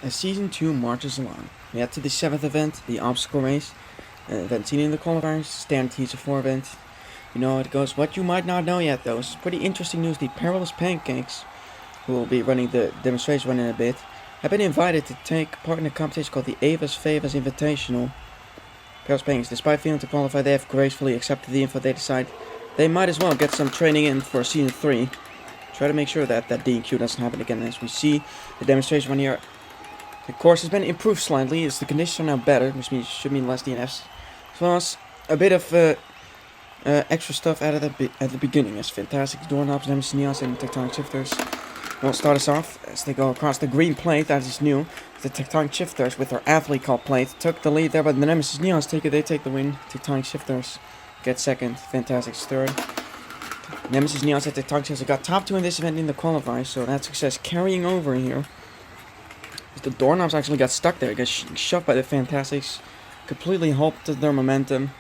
As Season 2 marches along, we head to the 7th event, the obstacle race. Event seen in the qualifiers, standard teaser 4 event. You know how it goes. What you might not know yet, though, is pretty interesting news. The Perilous Pancakes, who will be running the demonstration in a bit, have been invited to take part in a competition called the Avis Favas Invitational. Perilous Pancakes, despite failing to qualify, they have gracefully accepted the info. They decide they might as well get some training in for Season 3. Try to make sure that DNQ doesn't happen again. As we see the demonstration run here, the course has been improved slightly, as the conditions are now better, which means should mean less DNFs, as well as a bit of extra stuff added at the beginning, as fantastic doorknobs, Nemesis Neons, and tectonic shifters will start us off as they go across the green plate. That is new. The tectonic shifters with their athlete called plate took the lead there, but the Nemesis Neons take the win. Tectonic shifters get second, Fantastic's third. Nemesis Neons and tectonic shifters got top 2 in this event in the qualifiers, so that success carrying over here. The doorknobs actually got stuck there, got shoved by the Fantastics, completely halted their momentum.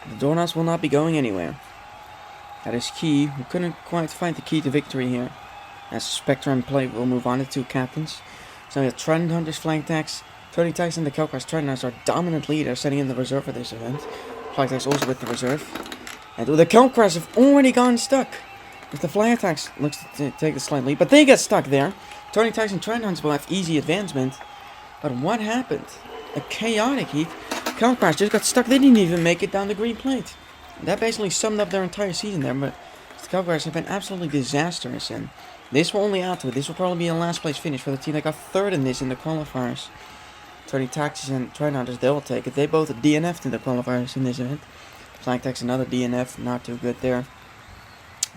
The doorknobs will not be going anywhere. That is key. We couldn't quite find the key to victory here. As Spectre and Plate will move on to 2 captains. So we have Trident Hunters, Flank Tax, Tony Tax and the Kelcars. Trident Hunters are dominant leader, setting in the reserve for this event. Flank Tax also with the reserve. And the Kelcars have already gone stuck. If the Fly Attacks looks to take the slight lead, but they get stuck there. Tony Tax and Trident Hunters will have easy advancement. But what happened? A chaotic heat. Kelcars just got stuck. They didn't even make it down the green plate. That basically summed up their entire season there, but the Kelcars have been absolutely disastrous, and this will only add to it. This will probably be a last place finish for the team that got third in this in the qualifiers. Tony Taxis and Trident Hunters, they will take it. They both DNF'd in the qualifiers in this event. Flank Tax another DNF, not too good there.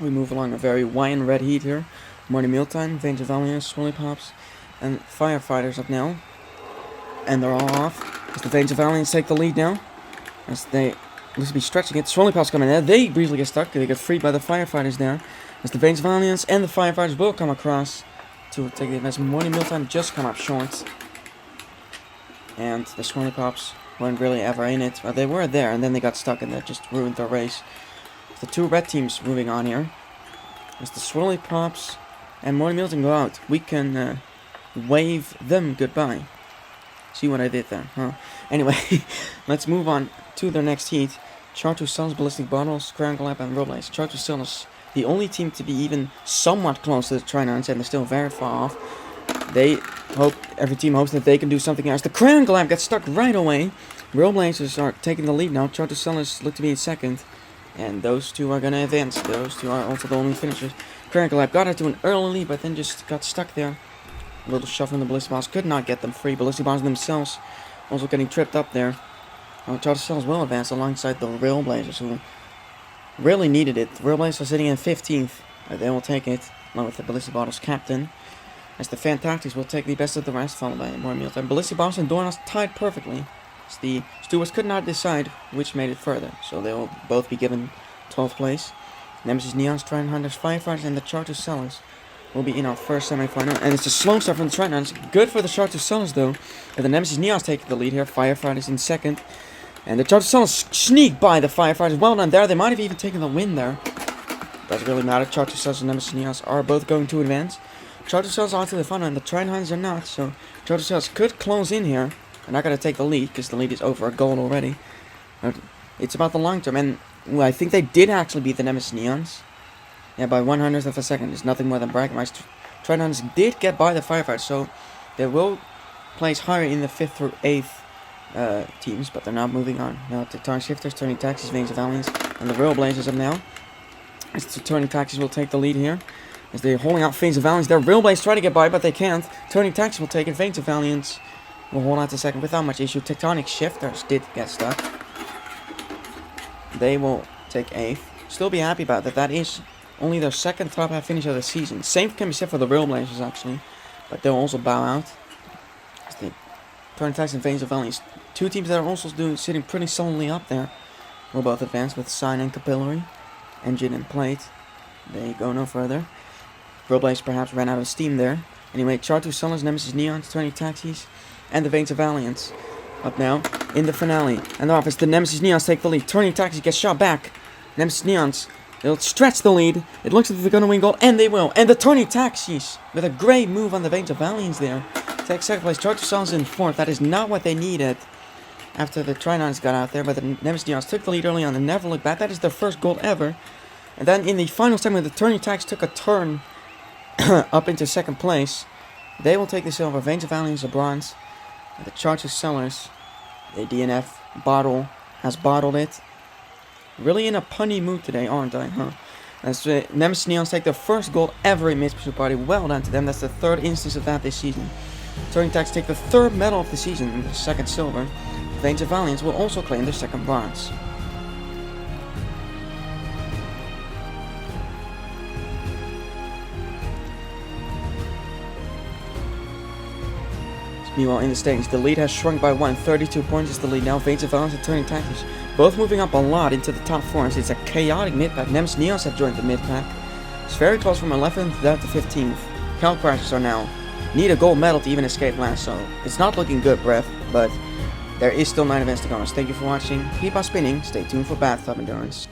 We move along a very white and red heat here. Morning Mealtime, Veins of Valiance, Swirly Pops, and Firefighters up now. And they're all off. As the Veins of Valiance take the lead now. As they look to be stretching it. Swirly Pops come in there. They briefly get stuck. They get freed by the Firefighters there. As the Veins of Valiance and the Firefighters will come across to take the investment. Morning Mealtime just come up short. And the Swirly Pops weren't really ever in it. But they were there, and then they got stuck, and that just ruined their race. The 2 red teams moving on here. As the Swirly Pops and Morning Mealtime go out, we can wave them goodbye. See what I did there, huh? Anyway, let's move on to their next heat. Chartu Suns, Ballistic Bottles, Crown Lab, and Roblaze. Chartu Suns, the only team to be even somewhat close to the Trinons, and they're still very far off. Every team hopes that they can do something else. The Crown Lab gets stuck right away. Roblazers are taking the lead now. Chartu Suns look to be in second. And those 2 are going to advance. Those 2 are also the only finishers. Crown Lab got into an early lead, but then just got stuck there. A little shove from the Ballistic Bombs could not get them free. Ballistic Bombs themselves also getting tripped up there. Chartu Suns will advance alongside the Railblazers, who really needed it. The Railblazers are sitting in 15th. They will take it, along with the Ballistic Bottles captain. As the Fantastics will take the best of the rest, followed by more Mealtime. Ballistic Bombs and Dornos tied perfectly. As the stewards could not decide which made it further, so they will both be given 12th place. Nemesis Neons, Trident Hunters, Firefighters, and the Chartu Sellers will be in our first semifinal, and it's a slow start from the Trident Hunters. Good for the Chartu Sellers though, but the Nemesis Neons take the lead here. Firefighters in second, and the Chartu Sellers sneak by the Firefighters. Well done there. They might have even taken the win there. Doesn't really matter. Chartu Sellers and Nemesis Neons are both going to advance. Chartu Sellers are to the final, and the Trident Hunters are not. So Chartu Sellers could close in here. They're not going to take the lead because the lead is over a goal already. But it's about the long term, and well, I think they did actually beat the Nemesis Neons. Yeah, by 100th of a second. It's nothing more than bragging rights. Trident Hunters did get by the Firefighters, so they will place higher in the 5th through 8th teams, but they're not moving on. Now to Tectonic Shifters, Turning Taxis, Veins of Valiance, and the Railblazers up now. As the Turning Taxis will take the lead here. As they're holding out Veins of Valiance. Their Railblazers try to get by, but they can't. Turning Taxis will take it. Veins of Valiance will hold out to second without much issue. Tectonic Shifters did get stuck. They will take 8th. Still be happy about that. That is only their second top half finish of the season. Same can be said for the Railblazers actually, but they'll also bow out. As the Turning Taxis and Veins of Valiance, 2 teams that are also sitting pretty solidly up there, will both advance with Sign and Capillary, Engine and Plate. They go no further. Railblazers perhaps ran out of steam there. Anyway, Chartu Suns, Nemesis Neons, Turning Taxis, and the Veins of Valiance up now in the finale. And off as the Nemesis Neons take the lead. Turning Taxis gets shot back. Nemesis Neons, they'll stretch the lead. It looks like they're going to win gold, and they will. And the Turning Taxis with a great move on the Veins of Valiance there. take second place. Chargers Suns in fourth. That is not what they needed after the Tri-Nines got out there, but the Nemesis Neons took the lead early on and never looked back. That is their first goal ever. And then in the final segment, the Turning Tags took a turn up into second place. They will take the silver. Veins of Valiance, the bronze. And the Chargers Sellers, the DNF bottle, has bottled it. Really in a punny mood today, aren't I, huh? As the Nemesis Neons take their first goal ever in Mid Pursuit Party. Well done to them. That's the third instance of that this season. Turning Tags take the third medal of the season and the second silver. Veins of Valiance will also claim their second bronze. Meanwhile, in the standings, the lead has shrunk by 1. 32 points is the lead now. Veins of Valiance and Turning Tags both moving up a lot into the top 4. It's a chaotic mid-pack. Nemesis Neons have joined the mid-pack. It's very close from 11th down to 15th. Cal Crashers are now need a gold medal to even escape last, so it's not looking good, Breath, but there is still 9 events to go. So thank you for watching. Keep on spinning. Stay tuned for Bathtub Endurance.